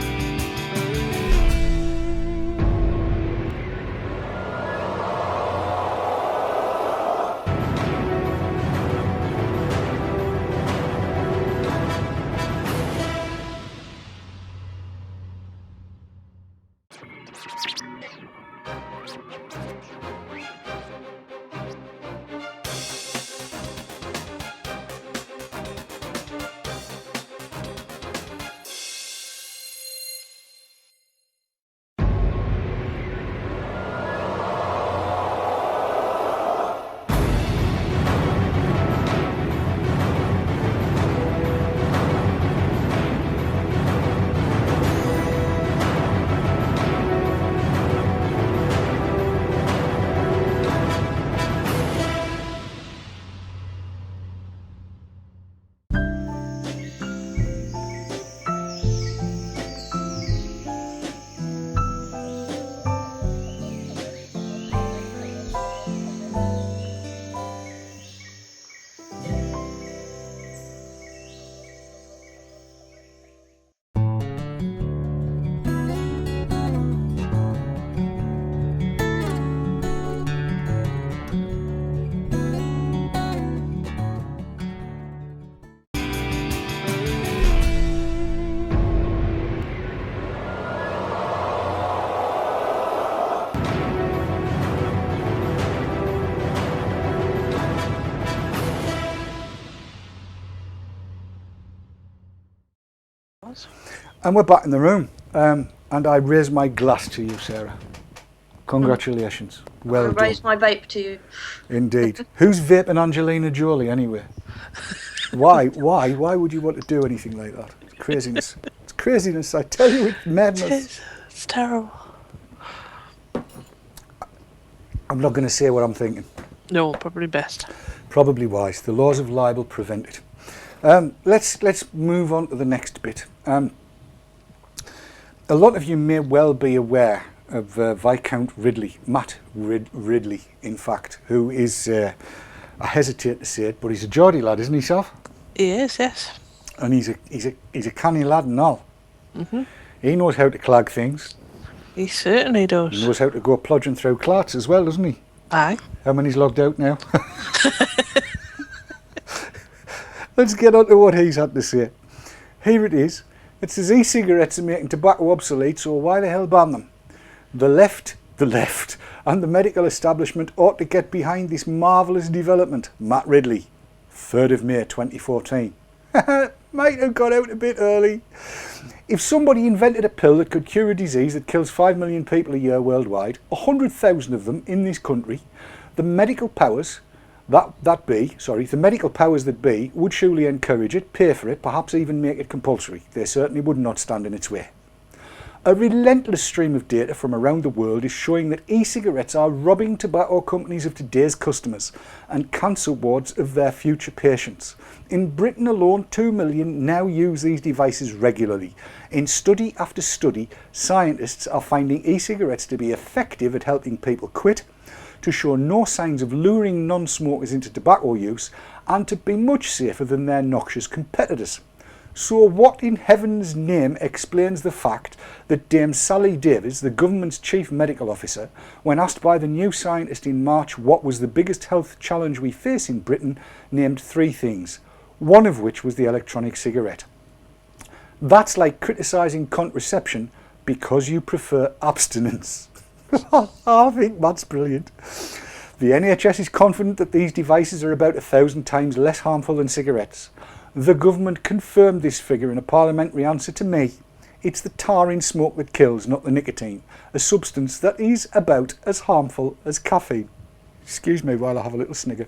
was. And we're back in the room. And I raise my glass to you, Sarah. Congratulations. Well I'll done. raise my vape to you. Indeed. Who's vaping Angelina Jolie anyway? Why would you want to do anything like that? It's craziness. It's craziness. I tell you, it's madness. It's terrible. I'm not going to say what I'm thinking. No, probably best. Probably wise. The laws of libel prevent it. Let's move on to the next bit. A lot of you may well be aware of Viscount Ridley, Matt Ridley, in fact, who is, I hesitate to say it, but he's a Geordie lad, isn't he, Sav? He is, yes. And he's a canny lad and all. Mm-hmm. He knows how to clag things. He certainly does. He knows how to go plodging through clarts as well, doesn't he? Aye. How many's logged out now? Let's get on to what he's had to say. Here it is. It says e-cigarettes are making tobacco obsolete, so why the hell ban them? The left, and the medical establishment ought to get behind this marvellous development. Matt Ridley, 3rd of May 2014. Might have got out a bit early. If somebody invented a pill that could cure a disease that kills 5 million people a year worldwide, 100,000 of them in this country, the medical powers that be would surely encourage it, pay for it, perhaps even make it compulsory. They certainly would not stand in its way. A relentless stream of data from around the world is showing that e-cigarettes are robbing tobacco companies of today's customers and cancer wards of their future patients. In Britain alone, 2 million now use these devices regularly. In study after study, scientists are finding e-cigarettes to be effective at helping people quit, to show no signs of luring non-smokers into tobacco use, and to be much safer than their noxious competitors. So what in heaven's name explains the fact that Dame Sally Davies, the government's chief medical officer, when asked by the New Scientist in March what was the biggest health challenge we face in Britain, named 3 things, one of which was the electronic cigarette? That's like criticising contraception because you prefer abstinence. I think that's brilliant. The NHS is confident that these devices are about 1,000 times less harmful than cigarettes. The government confirmed this figure in a parliamentary answer to me. It's the tar in smoke that kills, not the nicotine, a substance that is about as harmful as caffeine. Excuse me while I have a little snigger.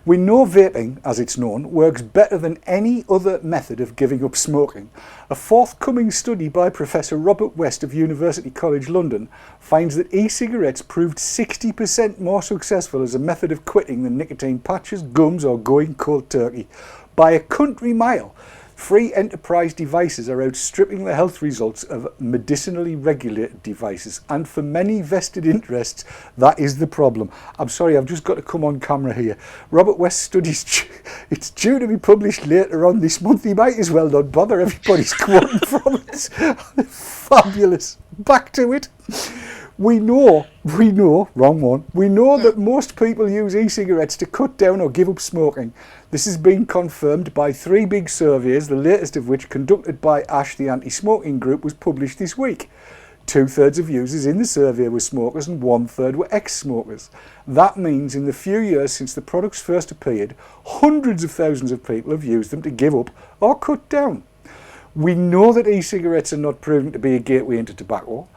We know vaping, as it's known, works better than any other method of giving up smoking. A forthcoming study by Professor Robert West of University College London finds that e-cigarettes proved 60% more successful as a method of quitting than nicotine patches, gums or going cold turkey. By a country mile. Free enterprise devices are outstripping the health results of medicinally regulated devices, and for many vested interests, that is the problem. I'm sorry, I've just got to come on camera here. Robert West's study's it's due to be published later on this month. He might as well not bother. Everybody's quoting from it. Fabulous. Back to it. We know, wrong one. We know that most people use e-cigarettes to cut down or give up smoking. This has been confirmed by 3 big surveys, the latest of which, conducted by ASH, the anti-smoking group, was published this week. 2/3 of users in the survey were smokers and 1/3 were ex-smokers. That means in the few years since the products first appeared, hundreds of thousands of people have used them to give up or cut down. We know that e-cigarettes are not proven to be a gateway into tobacco.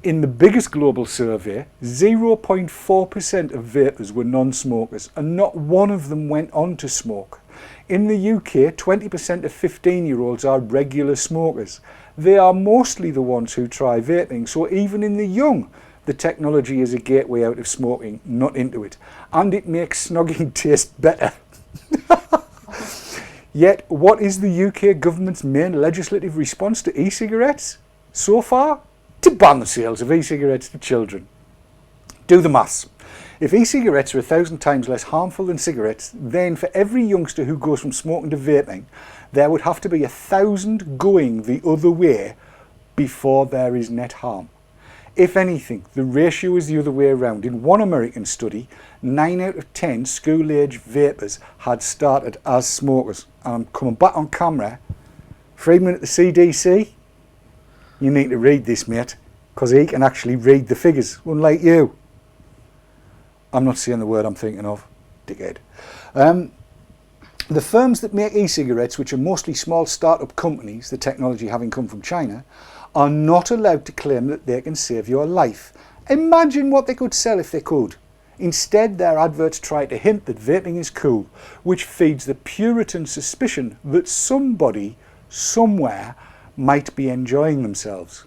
In the biggest global survey, 0.4% of vapers were non-smokers, and not one of them went on to smoke. In the UK, 20% of 15-year-olds are regular smokers. They are mostly the ones who try vaping, so even in the young, the technology is a gateway out of smoking, not into it. And it makes snogging taste better. Yet, what is the UK government's main legislative response to e-cigarettes? So far? To ban the sales of e-cigarettes to children. Do the maths. If e-cigarettes are 1,000 times less harmful than cigarettes, then for every youngster who goes from smoking to vaping, there would have to be 1,000 going the other way before there is net harm. If anything, the ratio is the other way around. In one American study, 9 out of 10 school-age vapers had started as smokers. And I'm coming back on camera. Friedman at the CDC, you need to read this, mate, because he can actually read the figures, unlike you. I'm not saying the word I'm thinking of, dickhead. The firms that make e-cigarettes, which are mostly small start-up companies, the technology having come from China, are not allowed to claim that they can save your life. Imagine what they could sell if they could. Instead, their adverts try to hint that vaping is cool, which feeds the Puritan suspicion that somebody, somewhere, might be enjoying themselves.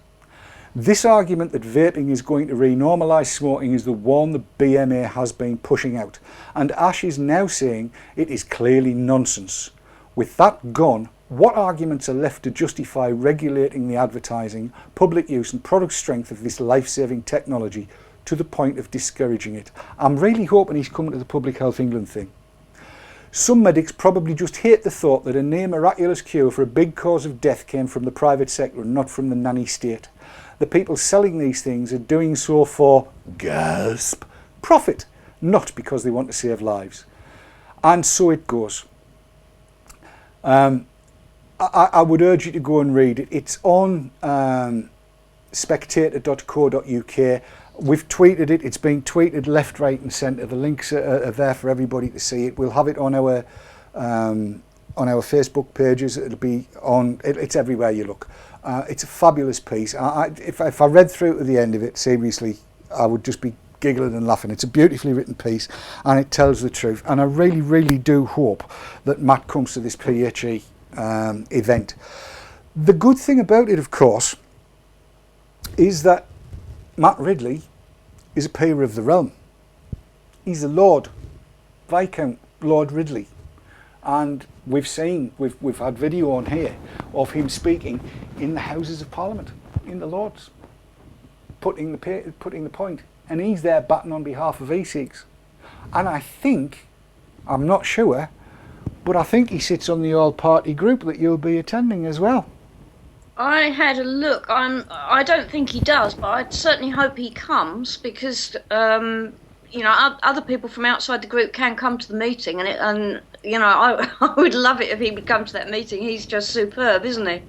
This argument that vaping is going to renormalise smoking is the one the BMA has been pushing out, and Ash is now saying it is clearly nonsense. With that gone, what arguments are left to justify regulating the advertising, public use and product strength of this life-saving technology to the point of discouraging it? I'm really hoping he's coming to the Public Health England thing. Some medics probably just hate the thought that a near miraculous cure for a big cause of death came from the private sector and not from the nanny state. The people selling these things are doing so for, gasp, profit, not because they want to save lives. And so it goes. I would urge you to go and read it. It's on spectator.co.uk. We've tweeted it. It's been tweeted left, right and centre. The links are there for everybody to see it. We'll have it on our Facebook pages. It'll be on. It's everywhere you look. It's a fabulous piece. If I read through to the end of it, seriously, I would just be giggling and laughing. It's a beautifully written piece and it tells the truth. And I really, really do hope that Matt comes to this PHE event. The good thing about it, of course, is that Matt Ridley is a peer of the realm. He's the Lord, Viscount Lord Ridley. And we've had video on here of him speaking in the Houses of Parliament, in the Lords, putting the point. And he's there batting on behalf of e-cigs. And I think, I'm not sure, but I think he sits on the all-party group that you'll be attending as well. I had a look. I don't think he does, but I certainly hope he comes because other people from outside the group can come to the meeting, and I would love it if he would come to that meeting. He's just superb, isn't he?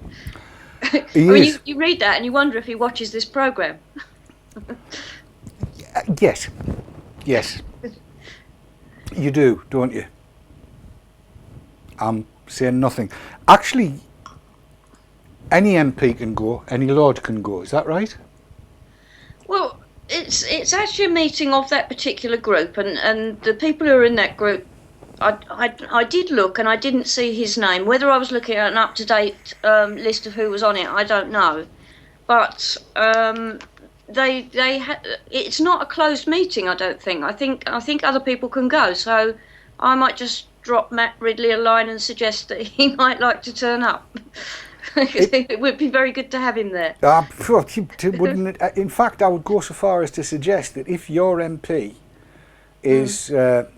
He is. You read that and you wonder if he watches this programme. Yes. You do, don't you? I'm saying nothing. Actually, any MP can go, any Lord can go, is that right? Well, it's actually a meeting of that particular group, and the people who are in that group, I did look and I didn't see his name. Whether I was looking at an up-to-date list of who was on it, I don't know. But it's not a closed meeting, I don't think. I think other people can go, so I might just drop Matt Ridley a line and suggest that he might like to turn up. It would be very good to have him there. Wouldn't it? In fact, I would go so far as to suggest that if your MP is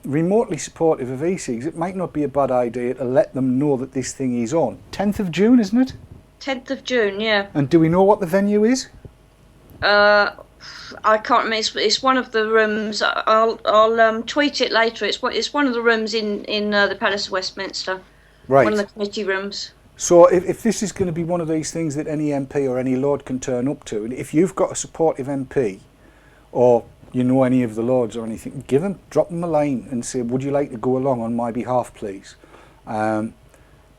remotely supportive of e-cigs, it might not be a bad idea to let them know that this thing is on. 10th of June, isn't it? 10th of June, yeah. And do we know what the venue is? I can't remember. It's one of the rooms. I'll tweet it later. It's one of the rooms in the Palace of Westminster. Right. One of the committee rooms. So if this is going to be one of these things that any MP or any Lord can turn up to, and if you've got a supportive MP, or you know any of the Lords or anything, drop them a line and say, would you like to go along on my behalf, please? And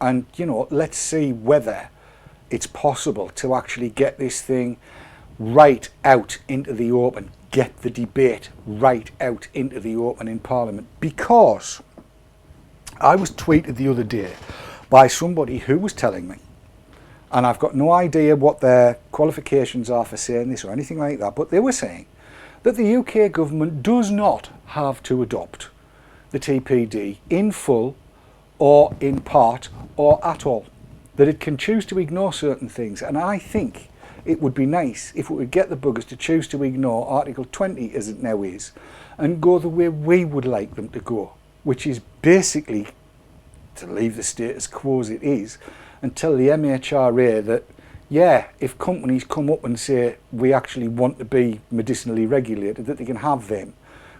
let's see whether it's possible to actually get this thing right out into the open, get the debate right out into the open in Parliament. Because I was tweeted the other day by somebody who was telling me, and I've got no idea what their qualifications are for saying this or anything like that, but they were saying that the UK government does not have to adopt the TPD in full or in part or at all, that it can choose to ignore certain things. And I think it would be nice if we would get the buggers to choose to ignore Article 20 as it now is and go the way we would like them to go, which is basically to leave the status quo as it is and tell the MHRA that, yeah, if companies come up and say we actually want to be medicinally regulated, that they can have them,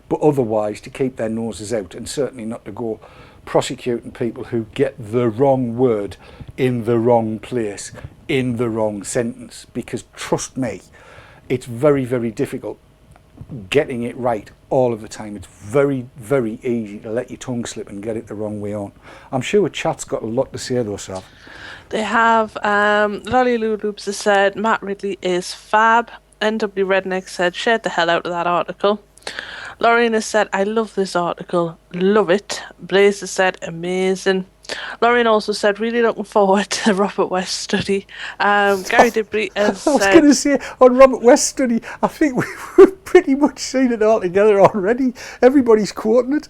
but otherwise to keep their noses out and certainly not to go prosecuting people who get the wrong word in the wrong place, in the wrong sentence. Because trust me, it's very, very difficult getting it right all of the time. It's very, very easy to let your tongue slip and get it the wrong way on. I'm sure chat's got a lot to say though, Sav. They have, Lolly Loops has said, Matt Ridley is fab. NW Redneck said, shared the hell out of that article. Lauren has said, I love this article. Love it. Blaze has said, amazing. Lauren also said, really looking forward to the Robert West study. Gary Debris has I was said... going to say, on Robert West study, I think we've pretty much seen it all together already. Everybody's quoting it.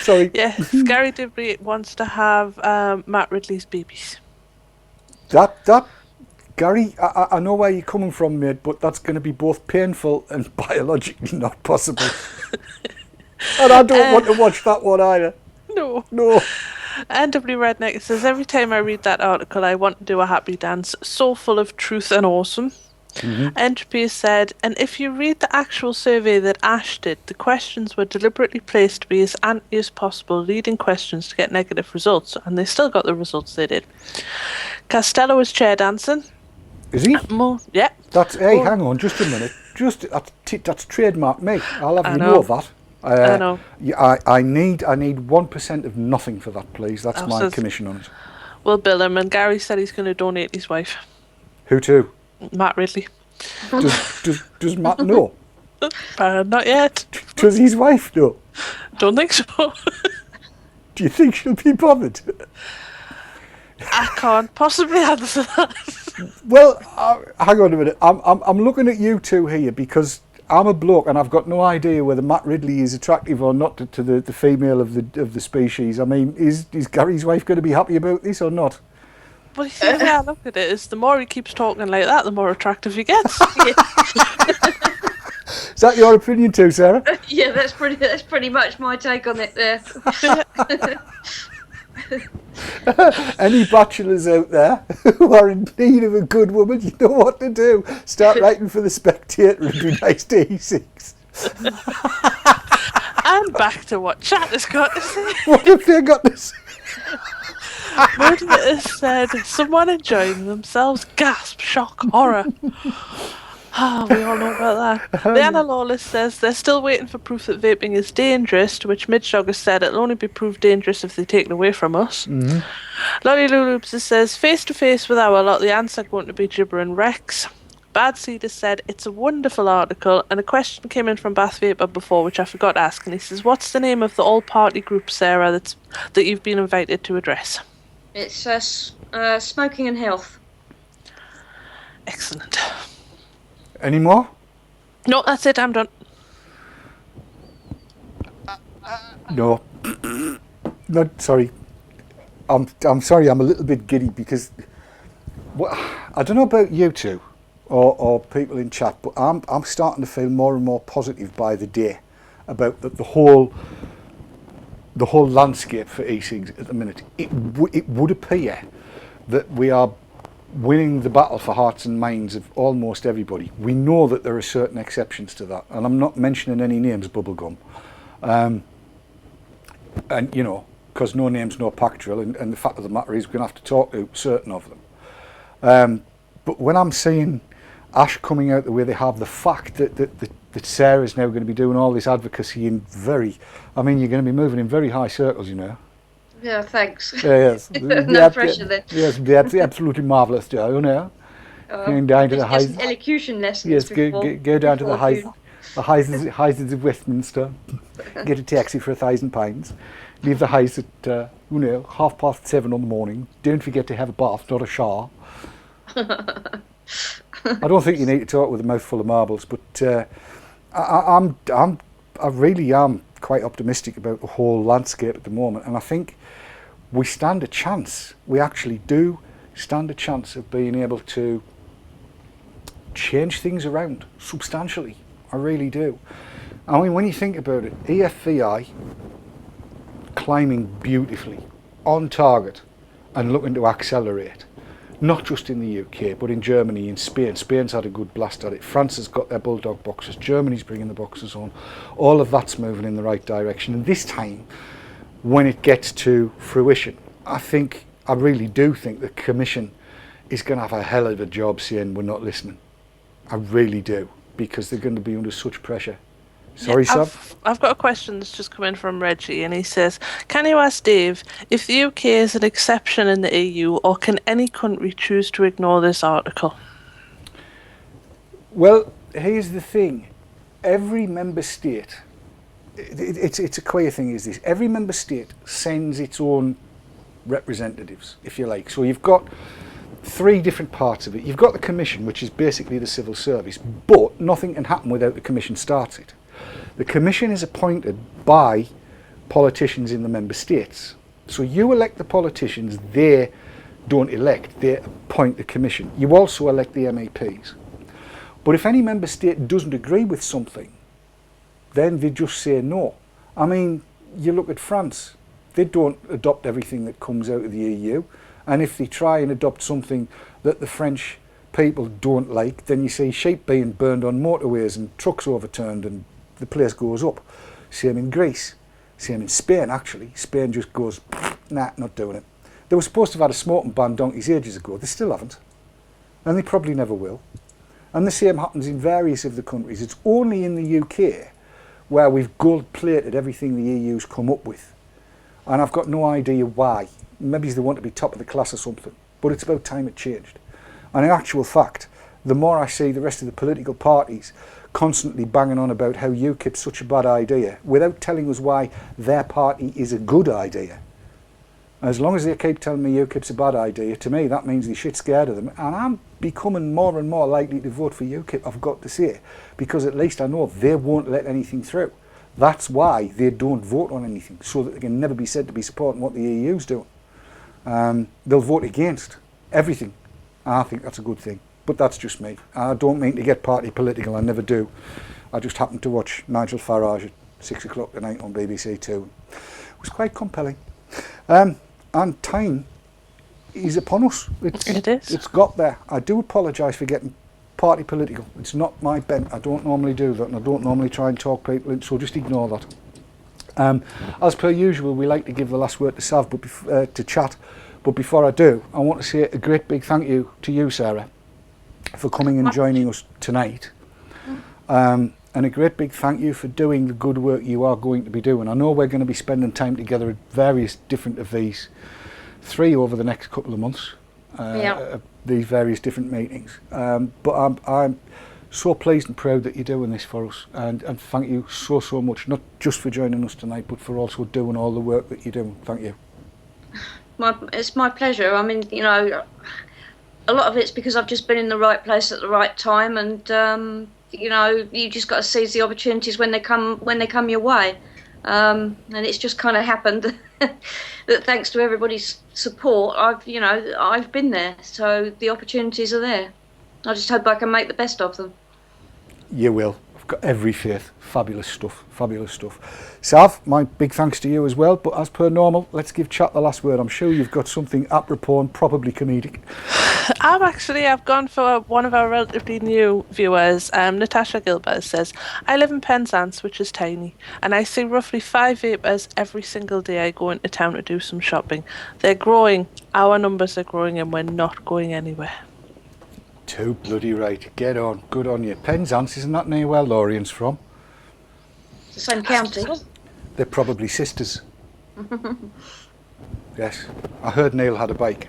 Sorry. Yes, Gary Debris wants to have Matt Ridley's babies. That, Gary, I know where you're coming from, mate, but that's going to be both painful and biologically not possible. And I don't want to watch that one either. No. NW Redneck says, every time I read that article, I want to do a happy dance. So full of truth and awesome. Entropy said, and if you read the actual survey that Ash did, the questions were deliberately placed to be as anti as possible, leading questions to get negative results, and they still got the results they did. Costello is chair dancing. Is he? Yeah. That's, hey, hang on, just a minute. That's trademark me. I'll have you know that. I know. Yeah, I need 1% of nothing for that, please. That's my commission on it. We'll bill him, and Gary said he's going to donate his wife. Who to? Matt Ridley. Does Matt know? Not yet. Does his wife know? Don't think so. Do you think she'll be bothered? I can't possibly answer that. Well, hang on a minute. I'm looking at you two here because I'm a bloke and I've got no idea whether Matt Ridley is attractive or not to the female of the species. I mean, is Gary's wife going to be happy about this or not? Well, you see, the way I look at it is the more he keeps talking like that, the more attractive he gets. Is that your opinion too, Sarah? Yeah, that's pretty much my take on it there. Any bachelors out there who are in need of a good woman, you know what to do. Start writing for the Spectator and be nice to e-cigs. And back to what chat has got to say. What have they got to say? Murder has said, someone enjoying themselves, gasp, shock, horror. We all know about that. Leanna Lawless says they're still waiting for proof that vaping is dangerous, to which Midge Dog has said it'll only be proved dangerous if they take it away from us. Lolly Luloops says, face to face with our lot, the answer going to be Gibber and Rex. Bad Seed has said, it's a wonderful article, and a question came in from Bath Vapor before, which I forgot to ask, and he says, what's the name of the all-party group, Sarah, that you've been invited to address? It's Smoking and Health. Excellent. Any more? No, that's it, I'm done. No. No, sorry. I'm sorry, I'm a little bit giddy because I don't know about you two or people in chat, but I'm starting to feel more and more positive by the day about the whole landscape for e-cigs at the minute. It would appear that we are winning the battle for hearts and minds of almost everybody. We know that there are certain exceptions to that, and I'm not mentioning any names, bubblegum. And, you know, because no names, no pack drill, and the fact of the matter is we're going to have to talk to certain of them. But when I'm seeing Ash coming out the way they have, the fact that Sarah's now going to be doing all this advocacy in you're going to be moving in very high circles, you know. Yeah, thanks. Yes. No pressure then. Yes, that's absolutely marvellous, Joe, you know. Going down to the highs. Elocution lessons. Yes, go down to the highs of Westminster, get a taxi for £1,000, leave the house at 7:30 in the morning. Don't forget to have a bath, not a shower. I don't think you need to talk with a mouthful of marbles, but I really am quite optimistic about the whole landscape at the moment, and I think we stand a chance. We actually do stand a chance of being able to change things around substantially. I really do. I mean, when you think about it, EFVI climbing beautifully, on target, and looking to accelerate. Not just in the UK, but in Germany, in Spain. Spain's had a good blast at it. France has got their bulldog boxes. Germany's bringing the boxes on. All of that's moving in the right direction. And this time, when it gets to fruition, I really do think the Commission is going to have a hell of a job saying we're not listening. I really do, because they're going to be under such pressure Sorry, Sav? I've got a question that's just come in from Reggie, and he says, can you ask Dave if the UK is an exception in the EU, or can any country choose to ignore this article? Well, here's the thing. Every member state, it's a queer thing, is this. Every member state sends its own representatives, if you like. So you've got three different parts of it. You've got the Commission, which is basically the civil service, but nothing can happen without the Commission starts it. The Commission is appointed by politicians in the member states. So you elect the politicians, they don't elect, they appoint the Commission. You also elect the MEPs. But if any member state doesn't agree with something, then they just say no. I mean, you look at France, they don't adopt everything that comes out of the EU, and if they try and adopt something that the French people don't like, then you see sheep being burned on motorways and trucks overturned and the place goes up. Same in Greece, same in Spain actually. Spain just goes, nah, not doing it. They were supposed to have had a smoking ban donkeys ages ago, they still haven't, and they probably never will. And the same happens in various of the countries. It's only in the UK where we've gold-plated everything the EU's come up with. And I've got no idea why. Maybe they want to be top of the class or something. But it's about time it changed. And in actual fact, the more I see the rest of the political parties constantly banging on about how UKIP's such a bad idea, without telling us why their party is a good idea. As long as they keep telling me UKIP's a bad idea, to me that means they're shit scared of them. And I'm becoming more and more likely to vote for UKIP, I've got to say, because at least I know they won't let anything through. That's why they don't vote on anything, so that they can never be said to be supporting what the EU's doing. They'll vote against everything. I think that's a good thing. But that's just me. I don't mean to get party political, I never do. I just happened to watch Nigel Farage at 6 o'clock tonight on BBC Two. It was quite compelling. And time is upon us. It is. It's got there. I do apologise for getting party political. It's not my bent. I don't normally do that, and I don't normally try and talk people in, so just ignore that. As per usual, we like to give the last word to Sav, but to chat. But before I do, I want to say a great big thank you to you, Sarah, for coming and joining us tonight. And a great big thank you for doing the good work you are going to be doing. I know we're going to be spending time together at various different of these, 3 over the next couple of months, these various different meetings. But I'm so pleased and proud that you're doing this for us, and thank you so much, not just for joining us tonight, but for also doing all the work that you're doing. Thank you. It's my pleasure. I mean, you know, a lot of it's because I've just been in the right place at the right time, and you know, you just got to seize the opportunities when they come your way. And it's just kind of happened that thanks to everybody's support, I've been there. So the opportunities are there. I just hope I can make the best of them. You will. I've got every faith. Fabulous stuff. Fabulous stuff. Sav, my big thanks to you as well. But as per normal, let's give chat the last word. I'm sure you've got something apropos and probably comedic. I've gone for one of our relatively new viewers. Natasha Gilbert says, I live in Penzance, which is tiny, and I see roughly 5 vapers every single day I go into town to do some shopping. They're growing. Our numbers are growing, and we're not going anywhere. Too bloody right. Get on. Good on you. Penzance, isn't that near where Lorian's from? It's the same county. They're probably sisters. Yes. I heard Neil had a bike.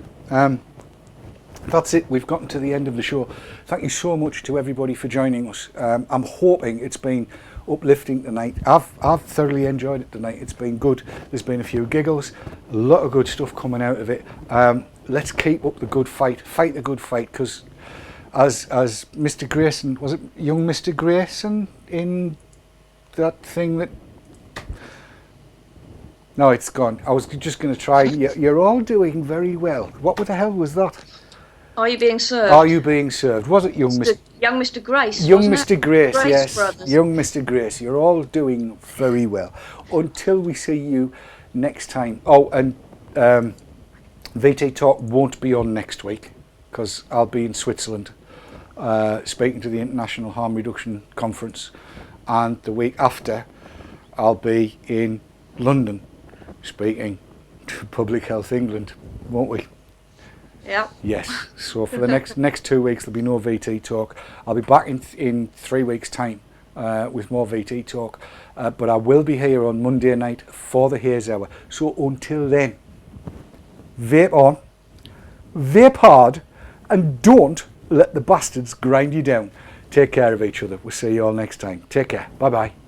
That's it. We've gotten to the end of the show. Thank you so much to everybody for joining us. I'm hoping it's been uplifting tonight. I've thoroughly enjoyed it tonight. It's been good. There's been a few giggles, a lot of good stuff coming out of it. Let's keep up the good fight. Fight the good fight, because as Mr. Grayson, was it young Mr. Grayson in that thing that... No, it's gone. I was just going to try. You're all doing very well. What the hell was that? Are you being served? Are you being served? Was it young Mr. Young Mr. Grace? Young Mr. Grace, Grace yes. Brothers. Young Mr. Grace. You're all doing very well. Until we see you next time. Oh, and VT Talk won't be on next week because I'll be in Switzerland speaking to the International Harm Reduction Conference, and the week after I'll be in London speaking to Public Health England, won't we? Yeah. Yes. So for the next 2 weeks there'll be no VT Talk. I'll be back in 3 weeks' time with more VT talk. But I will be here on Monday night for the Haze Hour. So until then, vape on, vape hard, and don't let the bastards grind you down. Take care of each other. We'll see you all next time. Take care. Bye bye.